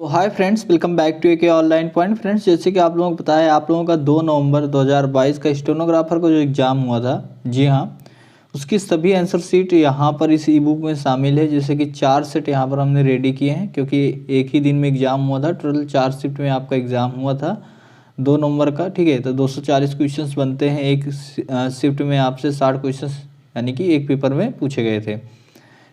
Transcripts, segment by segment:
तो hi friends, welcome back to K online point. Friends, जैसे कि आप लोगों को पता है, आप लोगों का 2 नवंबर 2022 का स्टेनोग्राफर का जो एग्ज़ाम हुआ था, जी हाँ, उसकी सभी आंसर शीट यहाँ पर इस ई बुक में शामिल है। जैसे कि 4 सेट यहाँ पर हमने रेडी किए हैं, क्योंकि एक ही दिन में एग्ज़ाम हुआ था। टोटल 4 शिफ्ट में आपका एग्ज़ाम हुआ था 2 नवंबर का, ठीक है। तो 240 क्वेश्चंस बनते हैं एक शिफ्ट में, आपसे 60 क्वेश्चंस यानी कि एक पेपर में पूछे गए थे।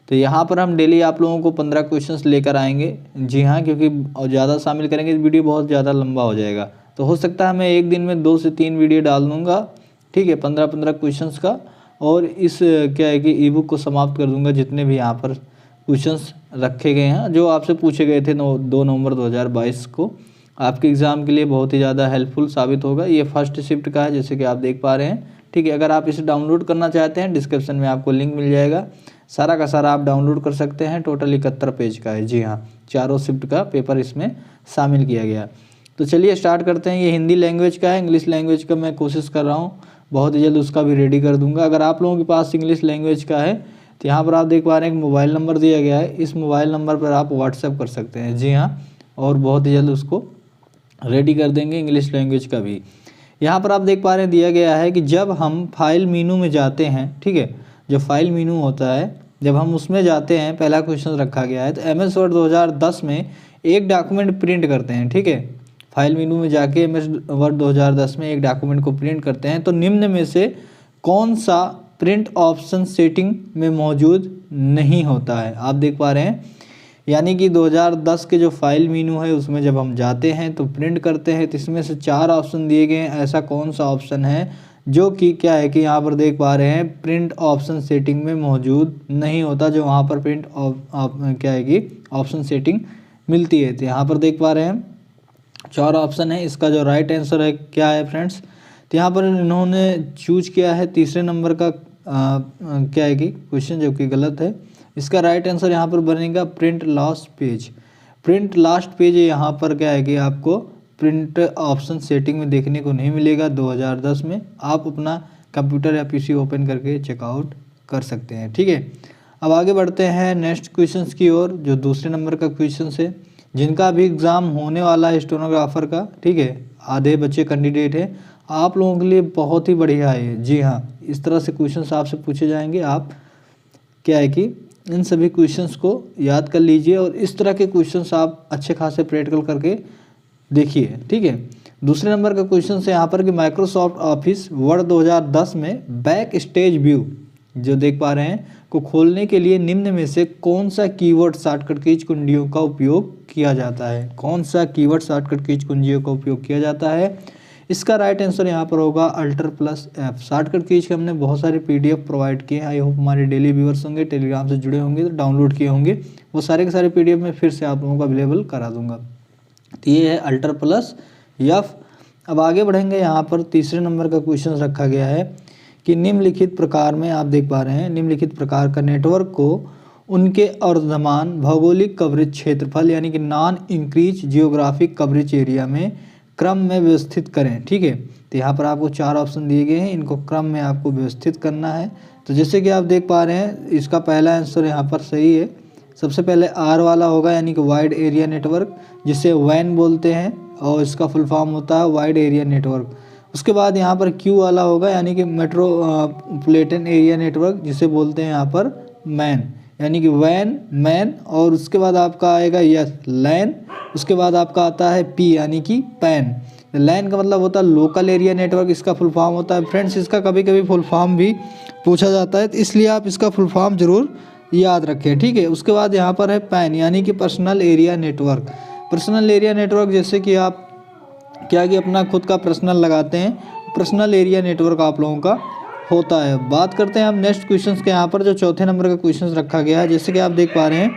तो यहाँ पर हम डेली आप लोगों को 15 क्वेश्चंस लेकर आएंगे, जी हाँ, क्योंकि ज़्यादा शामिल करेंगे तो वीडियो बहुत ज़्यादा लंबा हो जाएगा। तो हो सकता है मैं एक दिन में 2 से 3 वीडियो डाल दूँगा, ठीक है, 15-15 क्वेश्चंस का। और इस क्या है कि ई बुक को समाप्त कर दूँगा जितने भी यहाँ पर क्वेश्चंस रखे गए हैं जो आपसे पूछे गए थे 2 नवंबर 2022 को। आपके एग्ज़ाम के लिए बहुत ही ज़्यादा हेल्पफुल साबित होगा। ये फर्स्ट शिफ्ट का है, जैसे कि आप देख पा रहे हैं, ठीक है। अगर आप इसे डाउनलोड करना चाहते हैं, डिस्क्रिप्शन में आपको लिंक मिल जाएगा। सारा का सारा आप डाउनलोड कर सकते हैं। टोटल 71 पेज का है, जी हाँ, चारों शिफ्ट का पेपर इसमें शामिल किया गया। तो चलिए स्टार्ट करते हैं। ये हिंदी लैंग्वेज का है, इंग्लिश लैंग्वेज का मैं कोशिश कर रहा हूँ, बहुत ही जल्द उसका भी रेडी कर दूंगा। अगर आप लोगों के पास इंग्लिश लैंग्वेज का है तो यहाँ पर आप देख पा रहे हैं एक मोबाइल नंबर दिया गया है। इस मोबाइल नंबर पर आप व्हाट्सएप कर सकते हैं, जी हाँ, और बहुत ही जल्द उसको रेडी कर देंगे इंग्लिश लैंग्वेज का भी। यहाँ पर आप देख पा रहे हैं दिया गया है कि जब हम फाइल मीनू में जाते हैं, ठीक है, जो फाइल मीनू होता है जब हम उसमें जाते हैं, पहला क्वेश्चन रखा गया है। तो MS वर्ड 2010 में एक डॉक्यूमेंट प्रिंट करते हैं, ठीक है। फाइल मीनू में जाके MS वर्ड 2010 में एक डॉक्यूमेंट को प्रिंट करते हैं, तो निम्न में से कौन सा प्रिंट ऑप्शन सेटिंग में मौजूद नहीं होता है। आप देख पा रहे हैं, यानी कि 2010 के जो फाइल मीनू है उसमें जब हम जाते हैं तो प्रिंट करते हैं, तो इसमें से 4 ऑप्शन दिए गए हैं। ऐसा कौन सा ऑप्शन है जो कि क्या है कि यहाँ पर देख पा रहे हैं प्रिंट ऑप्शन सेटिंग में मौजूद नहीं होता, जो वहाँ पर प्रिंट क्या है कि ऑप्शन सेटिंग मिलती है। तो यहाँ पर देख पा रहे हैं 4 ऑप्शन है। इसका जो राइट आंसर है क्या है फ्रेंड्स, तो यहाँ पर इन्होंने चूज किया है तीसरे नंबर का क्या है कि क्वेश्चन, जो कि गलत है। इसका राइट आंसर यहाँ पर बनेगा print last page. Print last page यहाँ पर क्या है कि आपको प्रिंट ऑप्शन सेटिंग में देखने को नहीं मिलेगा 2010 में। आप अपना कंप्यूटर या PC ओपन करके चेकआउट कर सकते हैं, ठीक है। अब आगे बढ़ते हैं नेक्स्ट क्वेश्चंस की ओर, जो दूसरे नंबर का क्वेश्चन है, जिनका भी एग्ज़ाम होने वाला है स्टेनोग्राफर का, ठीक है। आधे बच्चे कैंडिडेट हैं, आप लोगों के लिए बहुत ही बढ़िया है, जी हाँ। इस तरह से क्वेश्चंस आपसे पूछे जाएंगे। आप क्या है कि इन सभी क्वेश्चंस को याद कर लीजिए और इस तरह के क्वेश्चंस आप अच्छे खासे प्रैक्टिकल करके देखिए, ठीक है। दूसरे नंबर का क्वेश्चन है यहाँ पर कि माइक्रोसॉफ्ट ऑफिस वर्ड 2010 में बैक स्टेज व्यू जो देख पा रहे हैं को खोलने के लिए निम्न में से कौन सा कीवर्ड शॉर्टकट कीज कुंजियों का उपयोग किया जाता है। कौन सा कीवर्ड शॉर्टकट कीज कुंजियों का उपयोग किया जाता है। इसका राइट आंसर यहाँ पर होगा Alt+F। शॉर्टकट कीज के हमने बहुत सारे PDF प्रोवाइड किए हैं। आई होप हमारे डेली व्यूअर्स होंगे, टेलीग्राम से जुड़े होंगे, तो डाउनलोड किए होंगे। वो सारे के सारे PDF में फिर से आप लोगों को अवेलेबल करा दूंगा। तो ये है Alt+F। अब आगे बढ़ेंगे। यहाँ पर तीसरे नंबर का क्वेश्चन रखा गया है कि निम्नलिखित प्रकार में, आप देख पा रहे हैं, निम्नलिखित प्रकार का नेटवर्क को उनके अर्धमान भौगोलिक कवरेज क्षेत्रफल यानी कि non increase geographic coverage area में क्रम में व्यवस्थित करें, ठीक है। तो यहाँ पर आपको 4 ऑप्शन दिए गए हैं, इनको क्रम में आपको व्यवस्थित करना है। तो जैसे कि आप देख पा रहे हैं, इसका पहला आंसर यहाँ पर सही है। सबसे पहले R वाला होगा, यानी कि वाइड एरिया नेटवर्क, जिसे WAN बोलते हैं और इसका फुल फॉर्म होता है वाइड एरिया नेटवर्क। उसके बाद यहाँ पर Q वाला होगा, यानी कि मेट्रोपॉलिटन एरिया नेटवर्क, जिसे बोलते हैं यहाँ पर MAN, यानी कि मैन। और उसके बाद आपका आएगा LAN। उसके बाद आपका आता है P, यानी कि पैन। LAN का मतलब होता है लोकल एरिया नेटवर्क, इसका फुल फॉर्म होता है। फ्रेंड्स, इसका कभी कभी फुल फॉर्म भी पूछा जाता है, तो इसलिए आप इसका फुल फॉर्म जरूर याद रखें, ठीक है। उसके बाद यहाँ पर है पैन, यानी कि personal area network. Personal area network जैसे कि आप क्या कि अपना खुद का पर्सनल लगाते हैं, पर्सनल एरिया नेटवर्क आप लोगों का होता है। बात करते हैं हम नेक्स्ट क्वेश्चंस के। यहाँ पर जो चौथे नंबर का क्वेश्चन रखा गया है, जैसे कि आप देख पा रहे हैं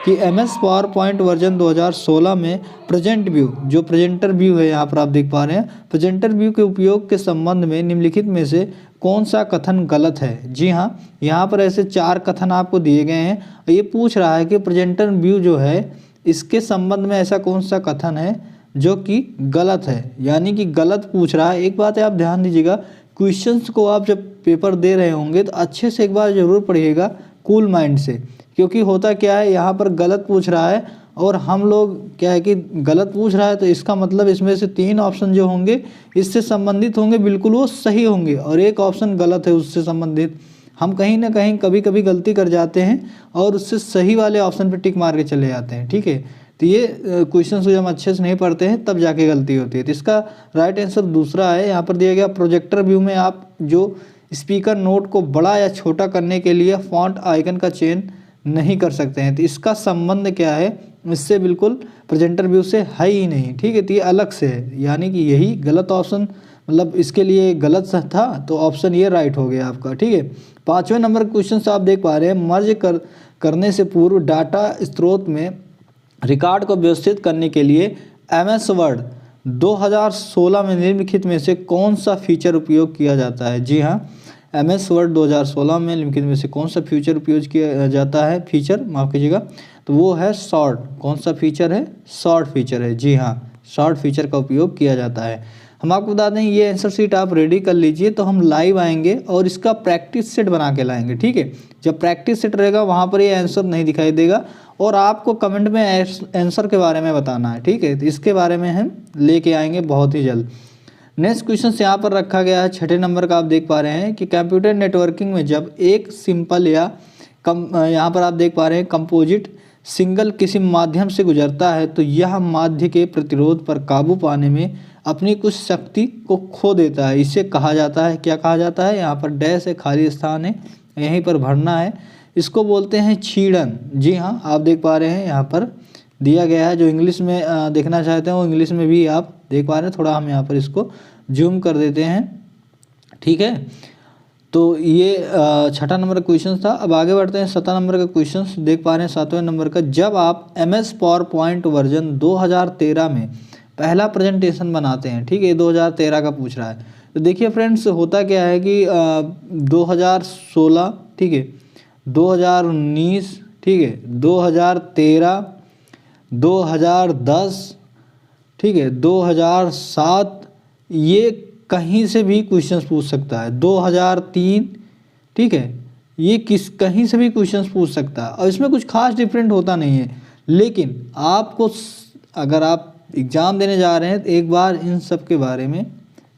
कि MS PowerPoint वर्जन 2016 में प्रेजेंट व्यू, जो प्रेजेंटर व्यू है, यहाँ पर आप देख पा रहे हैं, प्रेजेंटर व्यू के उपयोग के संबंध में निम्नलिखित में से कौन सा कथन गलत है। जी हाँ, यहाँ पर ऐसे 4 कथन आपको दिए गए हैं। ये पूछ रहा है कि प्रेजेंटर व्यू जो है, इसके संबंध में ऐसा कौन सा कथन है जो कि गलत है, यानी कि गलत पूछ रहा है। एक बात है, आप ध्यान दीजिएगा, क्वेश्चंस को आप जब पेपर दे रहे होंगे तो अच्छे से एक बार ज़रूर पढ़िएगा, कूल माइंड से, क्योंकि होता क्या है, यहाँ पर गलत पूछ रहा है और हम लोग क्या है कि गलत पूछ रहा है, तो इसका मतलब इसमें से 3 ऑप्शन जो होंगे इससे संबंधित होंगे, बिल्कुल वो सही होंगे, और एक ऑप्शन गलत है उससे संबंधित। हम कहीं ना कहीं कभी कभी गलती कर जाते हैं और उससे सही वाले ऑप्शन पे टिक मार के चले जाते हैं, ठीक है। तो ये क्वेश्चन को जब हम अच्छे से नहीं पढ़ते हैं तब जाके गलती होती है। तो इसका राइट आंसर दूसरा है। यहाँ पर दिया गया प्रोजेक्टर व्यू में आप जो स्पीकर नोट को बड़ा या छोटा करने के लिए फॉन्ट आइकन का चयन नहीं कर सकते हैं। तो इसका संबंध क्या है, इससे बिल्कुल प्रेजेंटर व्यू से है ही नहीं, ठीक है। तो ये अलग से है, यानी कि यही गलत ऑप्शन, मतलब इसके लिए गलत था, तो ऑप्शन ये राइट हो गया आपका, ठीक है। 5वें नंबर क्वेश्चन से आप देख पा रहे हैं, मर्ज करने से पूर्व डाटा स्रोत में रिकॉर्ड को व्यवस्थित करने के लिए MS वर्ड 2016 में निम्नलिखित में से कौन सा फीचर उपयोग किया जाता है। जी हाँ, MS वर्ड 2016 में निम्नलिखित में से कौन सा फीचर उपयोग किया जाता है, फीचर माफ़ कीजिएगा, तो वो है शॉर्ट। कौन सा फीचर है, शॉर्ट फीचर है। जी हाँ, शॉर्ट फीचर का उपयोग किया जाता है। हम आपको बता दें, ये आंसर शीट आप रेडी कर लीजिए, तो हम लाइव आएंगे और इसका प्रैक्टिस सेट बना के लाएंगे, ठीक है। जब प्रैक्टिस सेट रहेगा वहाँ पर ये आंसर नहीं दिखाई देगा और आपको कमेंट में आंसर के बारे में बताना है, ठीक है। तो इसके बारे में हम लेके आएंगे बहुत ही जल्द। नेक्स्ट क्वेश्चन यहाँ पर रखा गया है 6ठे नंबर का, आप देख पा रहे हैं कि कंप्यूटर नेटवर्किंग में जब एक सिंपल या यहाँ पर आप देख पा रहे हैं कंपोजिट सिंगल किसी माध्यम से गुजरता है तो यह माध्य के प्रतिरोध पर काबू पाने में अपनी कुछ शक्ति को खो देता है। इसे कहा जाता है, क्या कहा जाता है, यहाँ पर डैश है, खाली स्थान है, यहीं पर भरना है। इसको बोलते हैं छीड़न। जी हाँ, आप देख पा रहे हैं यहाँ पर दिया गया है। जो इंग्लिश में देखना चाहते हैं वो इंग्लिश में भी आप देख पा रहे हैं। थोड़ा हम यहाँ पर इसको जूम कर देते हैं, ठीक है। तो ये 6ठा नंबर का क्वेश्चन था। अब आगे बढ़ते हैं 7 नंबर का क्वेश्चन देख पा रहे हैं। 7वें नंबर का, जब आप MS PowerPoint वर्जन 2013 में पहला प्रेजेंटेशन बनाते हैं, ठीक है, 2013 का पूछ रहा है। तो देखिए फ्रेंड्स, होता क्या है कि 2016, ठीक है, 2019, ठीक है, 2013, 2010, ठीक है, 2007, ये कहीं से भी क्वेश्चंस पूछ सकता है। 2003, ठीक है, ये कहीं से भी क्वेश्चंस पूछ सकता है और इसमें कुछ खास डिफरेंट होता नहीं है। लेकिन आपको अगर आप एग्ज़ाम देने जा रहे हैं तो एक बार इन सब के बारे में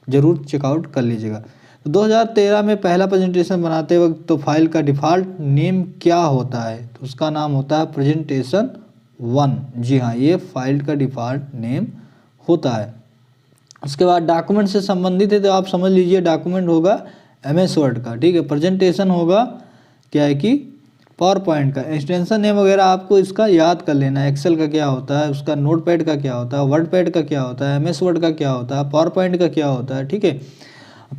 ज़रूर चेकआउट कर लीजिएगा। तो 2013 में पहला प्रेजेंटेशन बनाते वक्त तो फाइल का डिफ़ॉल्ट नेम क्या होता है, तो उसका नाम होता है प्रेजेंटेशन 1। जी हाँ, ये फाइल का डिफ़ॉल्ट नेम होता है। उसके बाद डॉक्यूमेंट से संबंधित है तो आप समझ लीजिए डॉक्यूमेंट होगा MS वर्ड का, ठीक है। प्रेजेंटेशन होगा क्या है कि PowerPoint का। एक्सटेंशन नेम वगैरह आपको इसका याद कर लेना है। एक्सेल का क्या होता है, उसका नोटपैड का क्या होता है, वर्डपैड का क्या होता है, MS वर्ड का क्या होता है, PowerPoint का क्या होता है, ठीक है,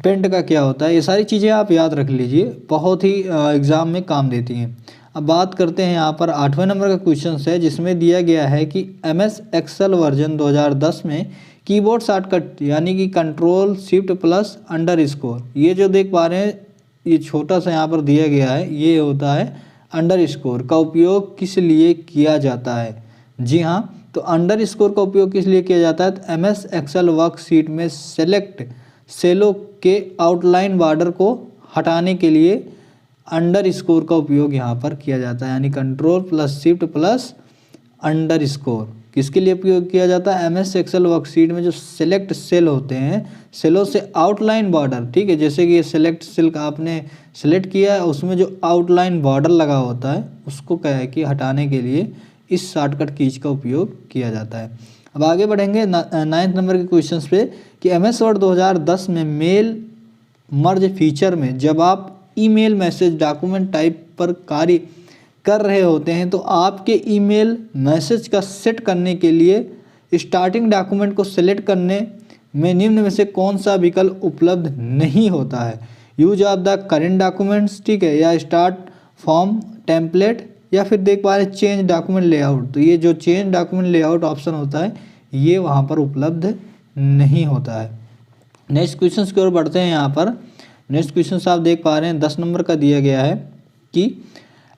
पेंट का क्या होता है। ये सारी चीज़ें आप याद रख लीजिए, बहुत ही एग्ज़ाम में काम देती हैं। अब बात करते हैं यहाँ पर 8वें नंबर का क्वेश्चन है, जिसमें दिया गया है कि MS Excel वर्जन 2010 में कीबोर्ड शॉर्टकट यानी कि Ctrl+Shift+_, ये जो देख पा रहे हैं, ये छोटा सा यहाँ पर दिया गया है, ये होता है अंडरस्कोर का उपयोग किस लिए किया जाता है। जी हाँ, तो अंडरस्कोर का उपयोग किस लिए किया जाता है, तो MS Excel वर्कशीट में सेलेक्ट सेलों के आउटलाइन बॉर्डर को हटाने के लिए अंडरस्कोर का उपयोग यहाँ पर किया जाता है, यानी Ctrl+Shift+_, किसके लिए उपयोग किया जाता है, MS Excel वर्कशीट में जो सेलेक्ट सेल होते हैं, सेलों से आउटलाइन बॉर्डर, ठीक है, जैसे कि ये सेलेक्ट सेल का आपने सेलेक्ट किया है, उसमें जो आउटलाइन बॉर्डर लगा होता है उसको क्या है कि हटाने के लिए इस शॉर्टकट कीज का उपयोग किया जाता है। अब आगे बढ़ेंगे 9th नंबर के क्वेश्चन पे कि MS वर्ड 2010 में मेल मर्ज फीचर में जब आप ईमेल मैसेज डॉक्यूमेंट टाइप पर कार्य कर रहे होते हैं तो आपके ईमेल मैसेज का सेट करने के लिए स्टार्टिंग डॉक्यूमेंट को सेलेक्ट करने में निम्न में से कौन सा विकल्प उपलब्ध नहीं होता है। Use of the current documents, ठीक है, या स्टार्ट फॉर्म टेम्पलेट, या फिर देख पा रहे चेंज डॉक्यूमेंट लेआउट। तो ये जो चेंज डॉक्यूमेंट लेआउट ऑप्शन होता है ये वहाँ पर उपलब्ध नहीं होता है। नेक्स्ट क्वेश्चन की ओर बढ़ते हैं। यहाँ पर नेक्स्ट क्वेश्चन आप देख पा रहे हैं 10 नंबर का दिया गया है कि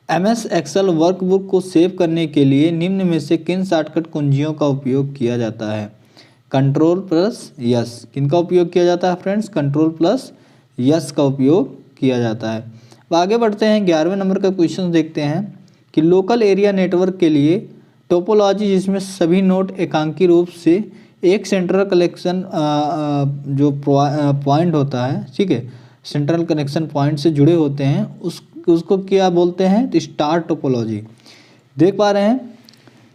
MS Excel वर्कबुक को सेव करने के लिए निम्न में से किन शॉर्टकट कुंजियों का उपयोग किया जाता है। Ctrl+S, किनका उपयोग किया जाता है फ्रेंड्स, Ctrl+S का उपयोग किया जाता है। अब आगे बढ़ते हैं 11वें नंबर का क्वेश्चन देखते हैं कि लोकल एरिया नेटवर्क के लिए टोपोलॉजी जिसमें सभी नोड एकांकी रूप से एक सेंट्रल कनेक्शन जो पॉइंट होता है, ठीक है, सेंट्रल कनेक्शन पॉइंट से जुड़े होते हैं, उसको क्या बोलते हैं, तो स्टार टोपोलॉजी। देख पा रहे हैं,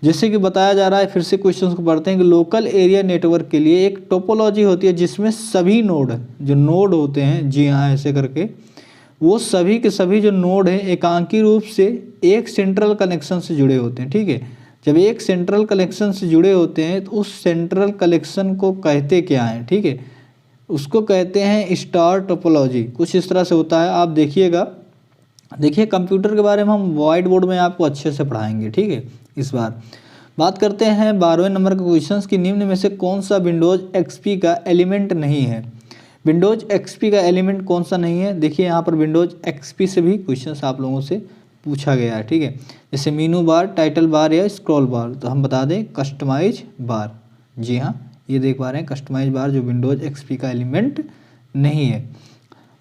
जैसे कि बताया जा रहा है, फिर से क्वेश्चन को पढ़ते हैं कि लोकल एरिया नेटवर्क के लिए एक टोपोलॉजी होती है जिसमें सभी नोड जो नोड होते हैं, जी हाँ ऐसे करके, वो सभी के सभी जो नोड हैं एकांकी रूप से एक सेंट्रल कनेक्शन से जुड़े होते हैं, ठीक है। जब एक सेंट्रल कनेक्शन से जुड़े होते हैं तो उस सेंट्रल कनेक्शन को कहते क्या हैं, ठीक है, उसको कहते हैं स्टार टोपोलॉजी। कुछ इस तरह से होता है, आप देखिएगा, देखिए कंप्यूटर के बारे में हम व्हाइट बोर्ड में आपको अच्छे से पढ़ाएंगे, ठीक है। इस बार बात करते हैं 12वें नंबर के क्वेश्चंस की, निम्न में से कौन सा विंडोज एक्सपी का एलिमेंट नहीं है। विंडोज एक्सपी का एलिमेंट कौन सा नहीं है, देखिए यहाँ पर विंडोज एक्सपी से भी क्वेश्चंस आप लोगों से पूछा गया है, ठीक है। जैसे मीनू बार, टाइटल बार या स्क्रॉल बार, तो हम बता दें कस्टमाइज बार। जी हाँ, ये देख पा रहे हैं कस्टमाइज बार जो विंडोज एक्सपी का एलिमेंट नहीं है।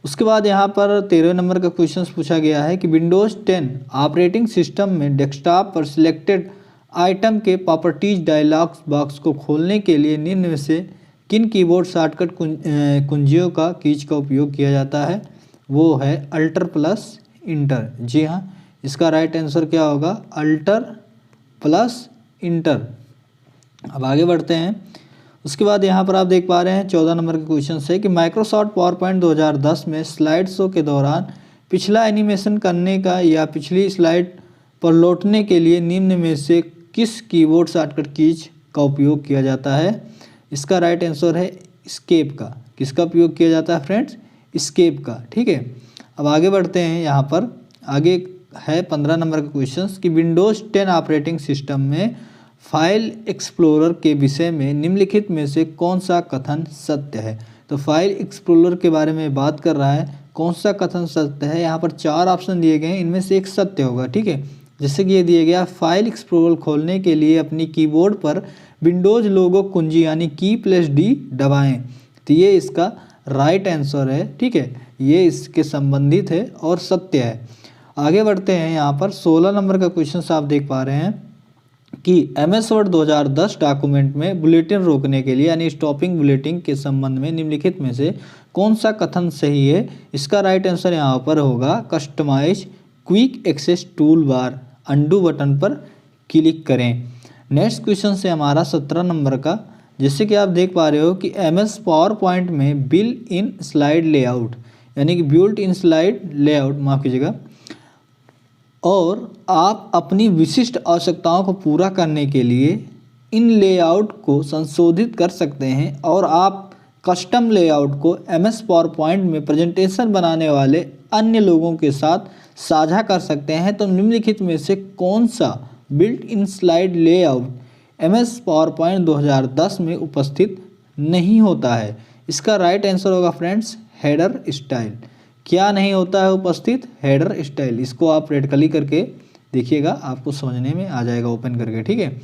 उसके बाद यहाँ पर 13वें नंबर का क्वेश्चन पूछा गया है कि विंडोज़ 10 ऑपरेटिंग सिस्टम में डेस्कटॉप पर सिलेक्टेड आइटम के प्रॉपर्टीज डायलॉग बॉक्स को खोलने के लिए निम्न में से किन कीबोर्ड शॉर्टकट कुंजियों का कीज का उपयोग किया जाता है। वो है अल्टर प्लस इंटर। जी हाँ, इसका राइट आंसर क्या होगा, अल्टर प्लस इंटर। अब आगे बढ़ते हैं। उसके बाद यहाँ पर आप देख पा रहे हैं 14 नंबर का क्वेश्चन है कि माइक्रोसॉफ्ट पावर पॉइंट 2010 में स्लाइड शो के दौरान पिछला एनिमेशन करने का या पिछली स्लाइड पर लौटने के लिए निम्न में से किस कीबोर्ड शॉर्टकट कीज का उपयोग किया जाता है। इसका राइट आंसर है एस्केप का। किसका उपयोग किया जाता है फ्रेंड्स, एस्केप का, ठीक है। अब आगे बढ़ते हैं, यहाँ पर आगे है 15 नंबर का क्वेश्चन कि विंडोज़ 10 ऑपरेटिंग सिस्टम में फाइल एक्सप्लोरर के विषय में निम्नलिखित में से कौन सा कथन सत्य है। तो फाइल एक्सप्लोरर के बारे में बात कर रहा है, कौन सा कथन सत्य है। यहाँ पर 4 ऑप्शन दिए गए हैं, इनमें से एक सत्य होगा, ठीक है। जैसे कि ये दिया गया, फाइल एक्सप्लोरर खोलने के लिए अपनी कीबोर्ड पर विंडोज लोगो कुंजी यानी की+D दबाएं। तो ये इसका राइट आंसर है, ठीक है, ये इसके संबंधित है और सत्य है। आगे बढ़ते हैं, यहाँ पर 16 नंबर का क्वेश्चन आप देख पा रहे हैं कि MS वर्ड 2010 डॉक्यूमेंट में बुलेटिन रोकने के लिए यानी स्टॉपिंग बुलेटिन के संबंध में निम्नलिखित में से कौन सा कथन सही है। इसका राइट आंसर यहाँ पर होगा customise quick access tool bar, undo button पर क्लिक करें। नेक्स्ट क्वेश्चन से हमारा 17 नंबर का, जैसे कि आप देख पा रहे हो कि MS पावर पॉइंट में बिल्ट इन स्लाइड लेआउट यानी कि बिल्ट इन स्लाइड लेआउट, माफ़ कीजिएगा, और आप अपनी विशिष्ट आवश्यकताओं को पूरा करने के लिए इन लेआउट को संशोधित कर सकते हैं और आप कस्टम लेआउट को MS पावर पॉइंट में प्रेजेंटेशन बनाने वाले अन्य लोगों के साथ साझा कर सकते हैं। तो निम्नलिखित में से कौन सा built in slide layout MS power point 2010 में उपस्थित नहीं होता है। इसका राइट आंसर होगा फ्रेंड्स हेडर स्टाइल। क्या नहीं होता है उपस्थित, हेडर स्टाइल। इसको आप रेड कली करके देखिएगा, आपको समझने में आ जाएगा ओपन करके, ठीक है।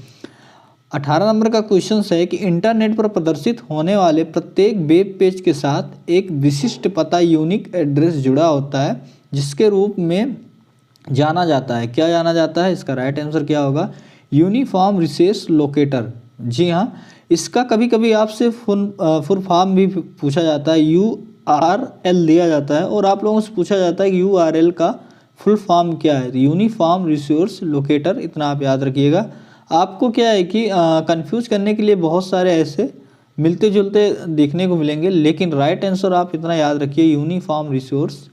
18 नंबर का क्वेश्चन है कि इंटरनेट पर प्रदर्शित होने वाले प्रत्येक वेब पेज के साथ एक विशिष्ट पता यूनिक एड्रेस जुड़ा होता है जिसके रूप में जाना जाता है। क्या जाना जाता है, इसका राइट आंसर क्या होगा, यूनिफॉर्म रिसोर्स लोकेटर। जी हाँ, इसका कभी कभी आपसे फुल फॉर्म भी पूछा जाता है, URL दिया जाता है और आप लोगों से पूछा जाता है कि URL का फुल फॉर्म क्या है। यूनिफॉर्म रिसोर्स लोकेटर, इतना आप याद रखिएगा। आपको क्या है कि कंफ्यूज करने के लिए बहुत सारे ऐसे मिलते जुलते देखने को मिलेंगे, लेकिन राइट आंसर आप इतना याद रखिए, यूनिफॉर्म रिसोर्स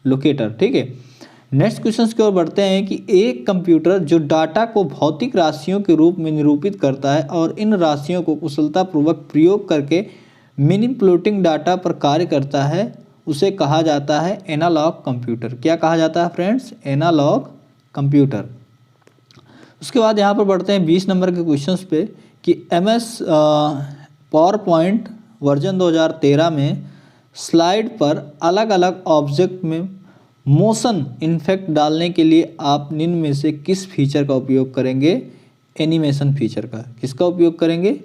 लोकेटर, ठीक है। नेक्स्ट क्वेश्चन की ओर बढ़ते हैं कि एक कंप्यूटर जो डाटा को भौतिक राशियों के रूप में निरूपित करता है और इन राशियों को कुशलतापूर्वक प्रयोग करके मैनिपुलेटिंग डाटा पर कार्य करता है, उसे कहा जाता है एनालॉग कंप्यूटर। क्या कहा जाता है फ्रेंड्स, एनालॉग कंप्यूटर। उसके बाद यहाँ पर बढ़ते हैं 20 नंबर के क्वेश्चंस पे कि MS पावर पॉइंट वर्जन 2013 में स्लाइड पर अलग अलग ऑब्जेक्ट में मोशन इफेक्ट डालने के लिए आप निम्न में से किस फीचर का उपयोग करेंगे, एनिमेशन फीचर का। किसका उपयोग करेंगे,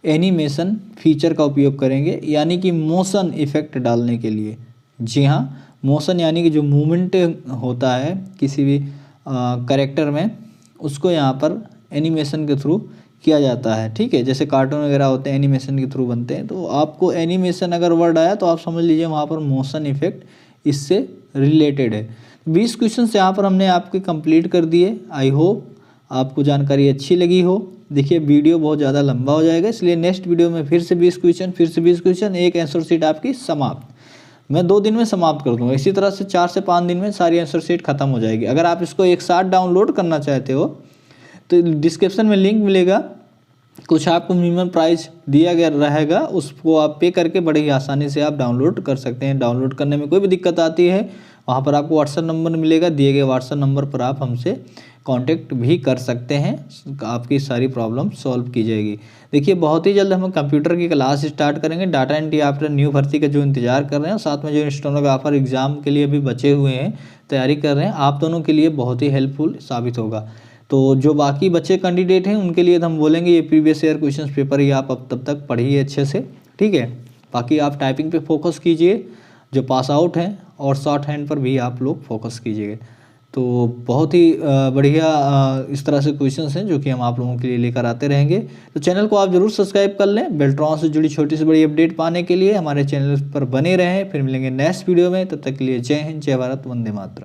एनिमेशन फीचर का उपयोग करेंगे, यानी कि मोशन इफेक्ट डालने के लिए। जी हाँ, मोशन यानी कि जो मूवमेंट होता है किसी भी कैरेक्टर में, उसको यहाँ पर एनिमेशन के थ्रू किया जाता है, ठीक है। जैसे कार्टून वगैरह होते हैं एनिमेशन के थ्रू बनते हैं, तो आपको एनिमेशन अगर वर्ड आया तो आप समझ लीजिए वहाँ पर मोशन इफेक्ट इससे रिलेटेड है। 20 क्वेश्चन यहाँ पर हमने आपके कंप्लीट कर दिए। आई होप आपको जानकारी अच्छी लगी हो। देखिए वीडियो बहुत ज़्यादा लंबा हो जाएगा, इसलिए नेक्स्ट वीडियो में फिर से 20 क्वेश्चन, फिर से 20 क्वेश्चन, एक आंसर शीट आपकी समाप्त। मैं 2 दिन में समाप्त कर दूंगा। इसी तरह से 4 से 5 दिन में सारी आंसर शीट खत्म हो जाएगी। अगर आप इसको एक साथ डाउनलोड करना चाहते हो तो डिस्क्रिप्शन में लिंक मिलेगा, कुछ आपको मिनिमम प्राइस दिया गया रहेगा, उसको आप पे करके बड़े ही आसानी से आप डाउनलोड कर सकते हैं। डाउनलोड करने में कोई भी दिक्कत आती है वहाँ पर आपको व्हाट्सएप नंबर मिलेगा, दिए गए व्हाट्सएप नंबर पर आप हमसे कांटेक्ट भी कर सकते हैं, आपकी सारी प्रॉब्लम सॉल्व की जाएगी। देखिए बहुत ही जल्द हम कंप्यूटर की क्लास स्टार्ट करेंगे। डाटा एंट्री आफ्टर न्यू भर्ती का जो इंतजार कर रहे हैं, साथ में जो स्टेनोग्राफर एग्जाम के लिए भी बचे हुए हैं, तैयारी कर रहे हैं, आप दोनों के लिए बहुत ही हेल्पफुल साबित होगा। तो जो बाकी बच्चे कैंडिडेट हैं उनके लिए हम बोलेंगे ये प्रीवियस ईयर क्वेश्चन पेपर ही आप अब तब तक पढ़िए अच्छे से, ठीक है। बाकी आप टाइपिंग पे फोकस कीजिए, जो पास आउट हैं, और शॉर्ट हैंड पर भी आप लोग फोकस कीजिए। तो बहुत ही बढ़िया इस तरह से क्वेश्चंस हैं जो कि हम आप लोगों के लिए लेकर आते रहेंगे। तो चैनल को आप जरूर सब्सक्राइब कर लें। बेल्ट्रॉन से जुड़ी छोटी से बड़ी अपडेट पाने के लिए हमारे चैनल पर बने रहें। फिर मिलेंगे नेक्स्ट वीडियो में, तब तक के लिए जय हिंद, जय भारत, वंदे मातरम।